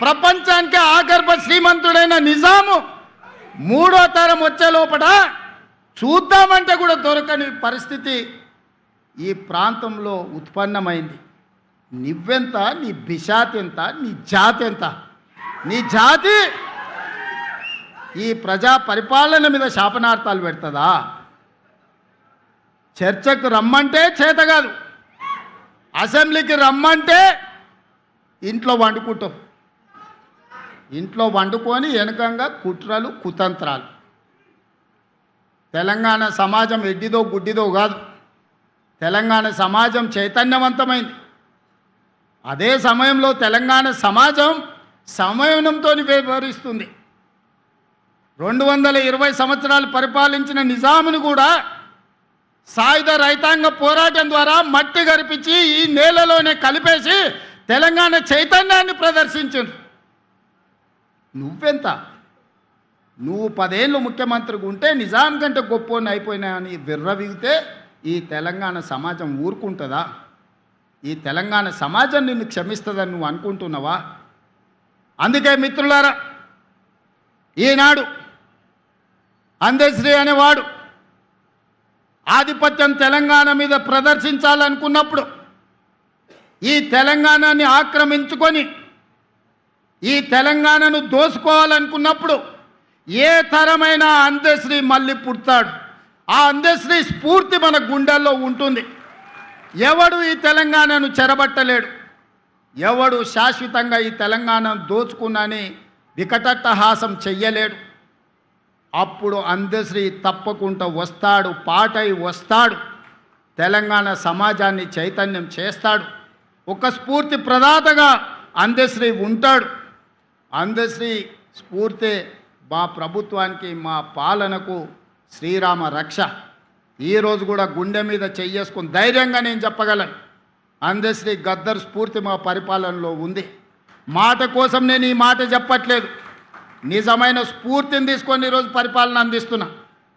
ప్రపంచానికి ఆగర్భ శ్రీమంతుడైన నిజాము 3వ తరం వచ్చే లోపల చూద్దామంటే కూడా దొరకని పరిస్థితి ఈ ప్రాంతంలో ఉత్పన్నమైంది. నువ్వెంత? నీ బిషాత్ ఎంత? నీ జాతి ఎంత? నీ జాతి ఈ ప్రజా పరిపాలన మీద శాపనార్థాలు పెడుతుందా? చర్చకు రమ్మంటే చేత కాదు, అసెంబ్లీకి రమ్మంటే ఇంట్లో వండుకుంటాం. ఇంట్లో వండుకొని వెనకంగా కుట్రలు, కుతంత్రాలు. తెలంగాణ సమాజం ఎడ్డిదో గుడ్డిదో కాదు. తెలంగాణ సమాజం చైతన్యవంతమైంది. అదే సమయంలో తెలంగాణ సమాజం సంయమనంతో వ్యవహరిస్తుంది. 220 సంవత్సరాలు పరిపాలించిన నిజామును కూడా సాయుధ రైతాంగ పోరాటం ద్వారా మట్టి గరిపించి ఈ నేలలోనే కలిపేసి తెలంగాణ చైతన్యాన్ని ప్రదర్శించారు. నువ్వెంత? నువ్వు 10 ఏళ్ళు ముఖ్యమంత్రిగా ఉంటే నిజాం కంటే గొప్పని అయిపోయినా అని విర్రవిగితే ఈ తెలంగాణ సమాజం ఊరుకుంటుందా? ఈ తెలంగాణ సమాజం నిన్ను క్షమిస్తుందని నువ్వు అనుకుంటున్నావా? అందుకే మిత్రులారా, ఈనాడు అందశ్రీ అనేవాడు ఆధిపత్యం తెలంగాణ మీద ప్రదర్శించాలనుకున్నప్పుడు, ఈ తెలంగాణని ఆక్రమించుకొని ఈ తెలంగాణను దోసుకోవాలనుకున్నప్పుడు ఏ తరమైన అందశ్రీ మళ్ళీ పుడతాడు. ఆ అందశ్రీ స్ఫూర్తి మన గుండెల్లో ఉంటుంది. ఎవడు ఈ తెలంగాణను చెరబట్టలేడు, ఎవడు శాశ్వతంగా ఈ తెలంగాణను దోచుకున్నని వికటట్టహాసం చెయ్యలేడు. అప్పుడు అందశ్రీ తప్పకుండా వస్తాడు, పాటై వస్తాడు, తెలంగాణ సమాజాన్ని చైతన్యం చేస్తాడు. ఒక స్ఫూర్తి ప్రదాతగా అందశ్రీ ఉంటాడు. అందశ్రీ స్ఫూర్తి మా ప్రభుత్వానికి, మా పాలనకు శ్రీరామ రక్ష. ఈరోజు కూడా గుండె మీద చెయ్యేసుకుని ధైర్యంగా నేను చెప్పగలను, అందశ్రీ గద్దర్ స్ఫూర్తి మా పరిపాలనలో ఉంది. మాట కోసం నేను ఈ మాట చెప్పట్లేదు, నిజమైన స్ఫూర్తిని తీసుకొని ఈరోజు పరిపాలన అందిస్తున్నా.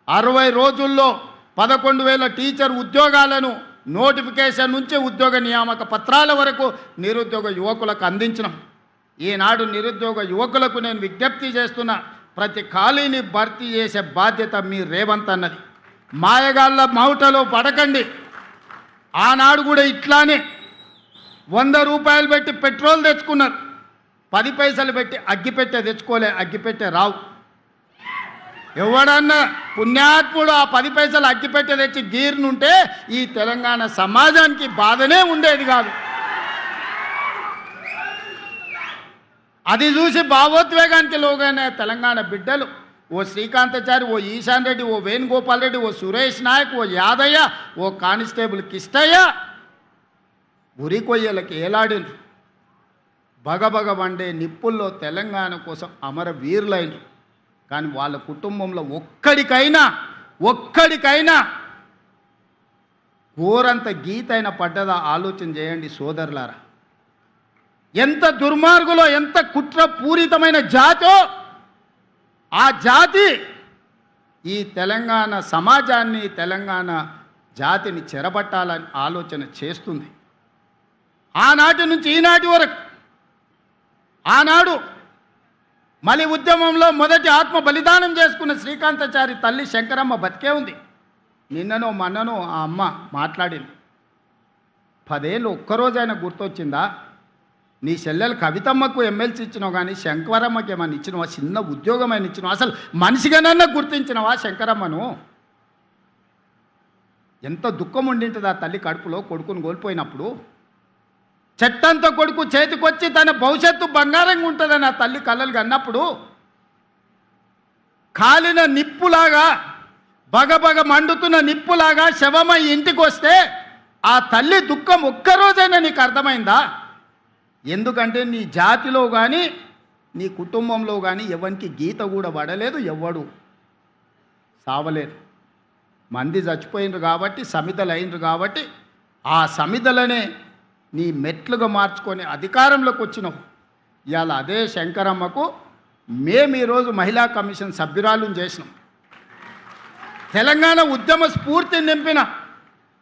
60 రోజుల్లో 11,000 టీచర్ ఉద్యోగాలను నోటిఫికేషన్ నుంచి ఉద్యోగ నియామక పత్రాల వరకు నిరుద్యోగ యువకులకు అందించినాం. ఈనాడు నిరుద్యోగ యువకులకు నేను విజ్ఞప్తి చేస్తున్నా, ప్రతి ఖాళీని భర్తీ చేసే బాధ్యత మీ రేవంత్ అన్నది. మాయగాళ్ళ మౌటలో పడకండి. ఆనాడు కూడా ఇట్లానే 100 రూపాయలు పెట్టి పెట్రోల్ తెచ్చుకున్నారు, 10 పైసలు పెట్టి అగ్గిపెట్టె తెచ్చుకోలే, అగ్గిపెట్టె రావు. ఎవడన్నా పుణ్యాత్ముడు ఆ 10 పైసలు అగ్గిపెట్టె తెచ్చి గీర్నుంటే ఈ తెలంగాణ సమాజానికి బాధనే ఉండేది కాదు. అది చూసి భావోద్వేగానికి లోగైన తెలంగాణ బిడ్డలు, ఓ శ్రీకాంతాచారి, ఓ ఈశాన్ రెడ్డి, ఓ వేణుగోపాల్ రెడ్డి, ఓ సురేష్ నాయక్, ఓ యాదయ్య, ఓ కానిస్టేబుల్ కిష్టయ్య ఉరి కొయ్యలకి ఏలాడినరు. బగబగ వండే నిప్పుల్లో తెలంగాణ కోసం అమరవీరులైనరు. కానీ వాళ్ళ కుటుంబంలో ఒక్కడికైనా ఘోరంత గీతైన పడ్డదా ఆలోచన చేయండి సోదరులారా. ఎంత దుర్మార్గులో, ఎంత కుట్రపూరితమైన జాతో ఆ జాతి ఈ తెలంగాణ సమాజాన్ని, తెలంగాణ జాతిని చెరబట్టాలని ఆలోచన చేస్తుంది. ఆనాటి నుంచి ఈనాటి వరకు, ఆనాడు మలి ఉద్యమంలో మొదటి ఆత్మ బలిదానం చేసుకున్న శ్రీకాంతాచారి తల్లి శంకరమ్మ బతికే ఉంది. నిన్ననో మొన్ననో ఆ అమ్మ మాట్లాడింది. 10 ఏళ్ళు ఒక్కరోజైనా గుర్తొచ్చిందా? నీ చెల్లెలు కవితమ్మకు ఎమ్మెల్సీ ఇచ్చినావు, కానీ శంకరమ్మకి ఏమన్నా ఇచ్చినవా? చిన్న ఉద్యోగమైన ఇచ్చినావా? అసలు మనిషిగానన్నా గుర్తించినవా శంకరమ్మను? ఎంత దుఃఖం ఉండింటుంది ఆ తల్లి కడుపులో కొడుకును కోల్పోయినప్పుడు. చెట్టంత కొడుకు చేతికొచ్చి తన భవిష్యత్తు బంగారంగా ఉంటుందని ఆ తల్లి కళ్ళలు కన్నప్పుడు, కాలిన నిప్పులాగా, బగబగ మండుతున్న నిప్పులాగా శవమై ఇంటికి వస్తే ఆ తల్లి దుఃఖం ఒక్కరోజైనా నీకు అర్థమైందా? ఎందుకంటే నీ జాతిలో కానీ నీ కుటుంబంలో కానీ ఎవరికి గీత కూడా పడలేదు, ఎవడు సావలేదు. మంది చచ్చిపోయినరు కాబట్టి, సమిధలు అయినరు కాబట్టి, ఆ సమిధలనే నీ మెట్లుగా మార్చుకొని అధికారంలోకి వచ్చినావు. ఇవాళ అదే శంకరమ్మకు మేము ఈరోజు మహిళా కమిషన్ సభ్యురాలను చేసినాం. తెలంగాణ ఉద్యమ స్ఫూర్తిని నింపిన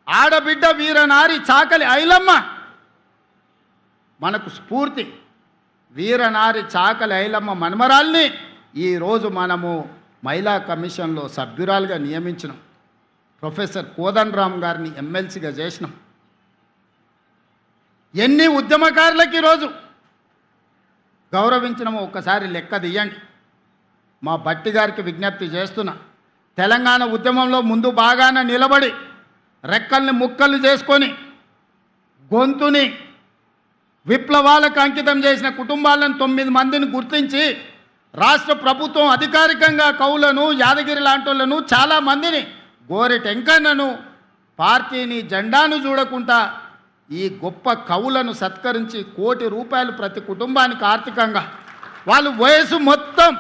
ఆడబిడ్డ వీరనారి చాకలి ఐలమ్మ మనకు స్ఫూర్తి. వీరనారి చాకలి ఐలమ్మ మనమరాల్ని ఈరోజు మనము మహిళా కమిషన్లో సభ్యురాలుగా నియమించినాం. ప్రొఫెసర్ కోదండరామ్ గారిని ఎమ్మెల్సీగా చేసినాం. ఎన్ని ఉద్యమకారులకు ఈరోజు గౌరవించినామో ఒక్కసారి లెక్క తీయండి. మా భట్టి గారికి విజ్ఞప్తి చేస్తున్నా, తెలంగాణ ఉద్యమంలో ముందు బాగాన నిలబడి రెక్కల్ని ముక్కలు చేసుకొని గొంతుని విప్లవాలకు అంకితం చేసిన కుటుంబాలను 9 మందిని గుర్తించి రాష్ట్ర ప్రభుత్వం అధికారికంగా కవులను, యాదగిరి లాంటోళ్లను, చాలామందిని, గోరె టెంకన్నను, పార్టీని, జెండాను చూడకుండా ఈ గొప్ప కవులను సత్కరించి ₹1 కోటి ప్రతి కుటుంబానికి ఆర్థికంగా, వాళ్ళు వయసు మొత్తం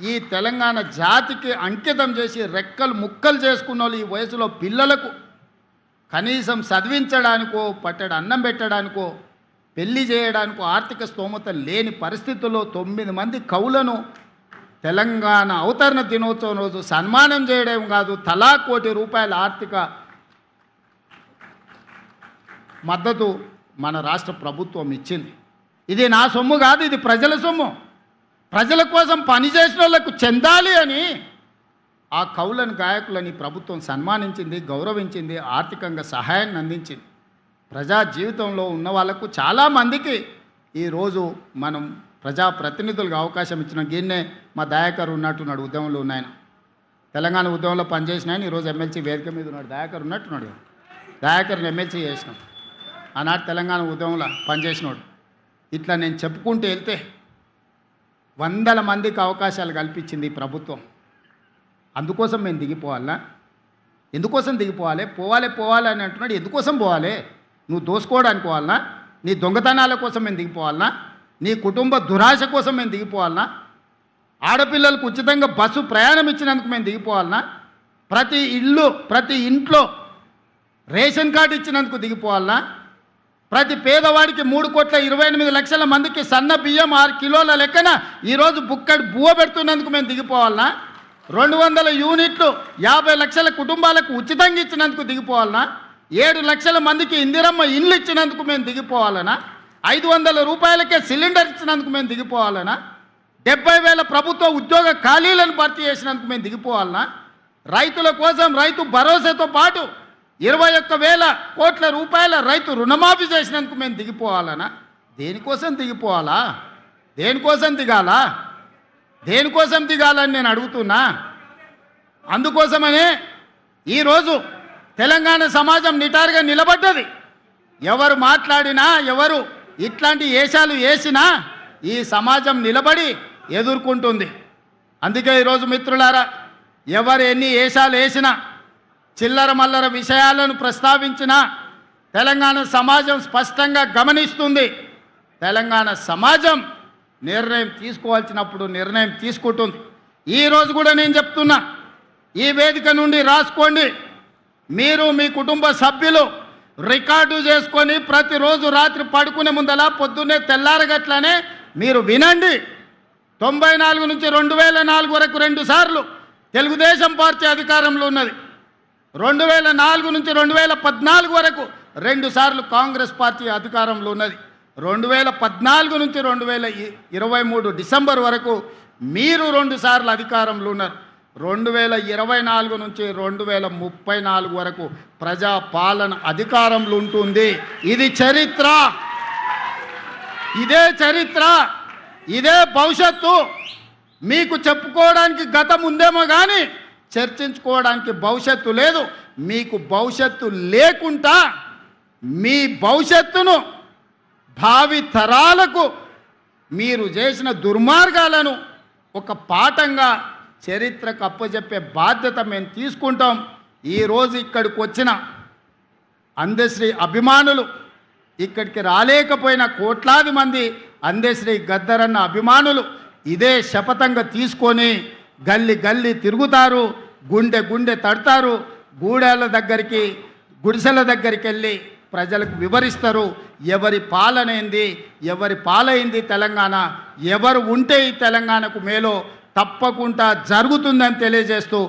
ఈ తెలంగాణ జాతికి అంకితం చేసి రెక్కలు ముక్కలు చేసుకున్న వాళ్ళు ఈ వయసులో పిల్లలకు కనీసం చదివించడానికో, పట్టెడు అన్నం పెట్టడానికో, పెళ్లి చేయడానికో ఆర్థిక స్తోమత లేని పరిస్థితుల్లో 9 మంది కవులను తెలంగాణ అవతరణ దినోత్సవం రోజు సన్మానం చేయడం కాదు, తలా ₹1 కోటి ఆర్థిక మద్దతు మన రాష్ట్ర ప్రభుత్వం ఇచ్చింది. ఇది నా సొమ్ము కాదు, ఇది ప్రజల సొమ్ము. ప్రజల కోసం పనిచేసిన వాళ్ళకు చెందాలి అని ఆ కవులను గాయకులని ప్రభుత్వం సన్మానించింది, గౌరవించింది, ఆర్థికంగా సహాయాన్ని అందించింది. ప్రజా జీవితంలో ఉన్న వాళ్ళకు చాలామందికి ఈరోజు మనం ప్రజాప్రతినిధులుగా అవకాశం ఇచ్చిన గిన్నే మా దయాకర్ ఉన్నట్టున్నాడు, ఉద్యమంలో ఉన్నాయన, తెలంగాణ ఉద్యమంలో పనిచేసిన ఆయన ఈరోజు ఎమ్మెల్సీ వేదిక మీద ఉన్నాడు. దయాకర్ ఉన్నట్టున్నాడు, దయాకర్ని ఎమ్మెల్సీ చేసినాం, ఆనాడు తెలంగాణ ఉద్యమంలో పనిచేసినాడు. ఇట్లా నేను చెప్పుకుంటూ వెళ్తే వందల మందికి అవకాశాలు కల్పించింది ఈ ప్రభుత్వం. అందుకోసం మేము దిగిపోవాలా? ఎందుకోసం దిగిపోవాలి? పోవాలి అని అంటున్నాడు. ఎందుకోసం పోవాలి? నువ్వు దోసుకోవడానికి పోవాలనా? నీ దొంగతనాల కోసం మేము దిగిపోవాలనా? నీ కుటుంబ దురాశ కోసం మేము దిగిపోవాలనా? ఆడపిల్లలకు ఉచితంగా బస్సు ప్రయాణం ఇచ్చినందుకు మేము దిగిపోవాలనా? ప్రతి ఇంట్లో రేషన్ కార్డు ఇచ్చినందుకు దిగిపోవాలనా? ప్రతి పేదవాడికి 3,28,00,000 మందికి సన్న బియ్యం 6 కిలోల లెక్కన ఈరోజు బుక్కడి బువ్వ పెడుతున్నందుకు మేము దిగిపోవాలనా? 200 యూనిట్లు 50 లక్షల కుటుంబాలకు ఉచితంగా ఇచ్చినందుకు దిగిపోవాలనా? 7 లక్షల మందికి ఇందిరమ్మ ఇండ్లు ఇచ్చినందుకు మేము దిగిపోవాలనా? 500 రూపాయలకే సిలిండర్ ఇచ్చినందుకు మేము దిగిపోవాలనా? 70,000 ప్రభుత్వ ఉద్యోగ ఖాళీలను భర్తీ చేసినందుకు మేము దిగిపోవాలనా? రైతుల కోసం రైతు భరోసాతో పాటు 21,000 కోట్ల రూపాయల రైతు రుణమాఫీ చేసినందుకు మేము దిగిపోవాలనా? దేనికోసం దిగిపోవాలా? దేనికోసం దిగాలా? దేనికోసం దిగాలని నేను అడుగుతున్నా. అందుకోసమనే ఈరోజు తెలంగాణ సమాజం నిటారుగా నిలబడ్డది. ఎవరు మాట్లాడినా, ఎవరు ఇట్లాంటి ఏషాలు వేసినా ఈ సమాజం నిలబడి ఎదుర్కొంటుంది. అందుకే ఈరోజు మిత్రులారా, ఎవరు ఎన్ని ఏషాలు వేసినా, చిల్లర మల్లర విషయాలను ప్రస్తావించినా తెలంగాణ సమాజం స్పష్టంగా గమనిస్తుంది. తెలంగాణ సమాజం నిర్ణయం తీసుకోవాల్సినప్పుడు నిర్ణయం తీసుకుంటుంది. ఈరోజు కూడా నేను చెప్తున్నా, ఈ వేదిక నుండి రాసుకోండి, మీరు మీ కుటుంబ సభ్యులు రికార్డు చేసుకొని ప్రతిరోజు రాత్రి పడుకునే ముందల పొద్దున్నే తెల్లారగట్లనే మీరు వినండి. 94 నుంచి 2004 వరకు 2 సార్లు తెలుగుదేశం పార్టీ అధికారంలో ఉన్నది. 2004 నుంచి 2014 వరకు 2 సార్లు కాంగ్రెస్ పార్టీ అధికారంలో ఉన్నది. 2014 నుంచి 2023 డిసెంబర్ వరకు మీరు 2 సార్లు అధికారంలో ఉన్నారు. 2024 నుంచి 2034 వరకు ప్రజా పాలన అధికారంలో ఉంటుంది. ఇది చరిత్ర, ఇదే చరిత్ర, ఇదే భవిష్యత్తు. మీకు చెప్పుకోవడానికి గతం ఉందేమో కానీ చర్చించుకోవడానికి భవిష్యత్తు లేదు. మీకు భవిష్యత్తు లేకుండా మీ భవిష్యత్తును భావి తరాలకు మీరు చేసిన దుర్మార్గాలను ఒక పాఠంగా చరిత్రకు అప్పచెప్పే బాధ్యత మేము తీసుకుంటాం. ఈరోజు ఇక్కడికి వచ్చిన అందశ్రీ అభిమానులు, ఇక్కడికి రాలేకపోయిన కోట్లాది మంది అందశ్రీ గద్దరన్న అభిమానులు ఇదే శపథంగా తీసుకొని గల్లీ గల్లీ తిరుగుతారు, గుండె గుండె తడతారు, గూడెల దగ్గరికి, గుడిసెల దగ్గరికి వెళ్ళి ప్రజలకు వివరిస్తారు ఎవరి పాలనైంది, ఎవరి పాలైంది తెలంగాణ, ఎవరు ఉంటే ఈ తెలంగాణకు మేలో తప్పకుండా జరుగుతుందని తెలియజేస్తూ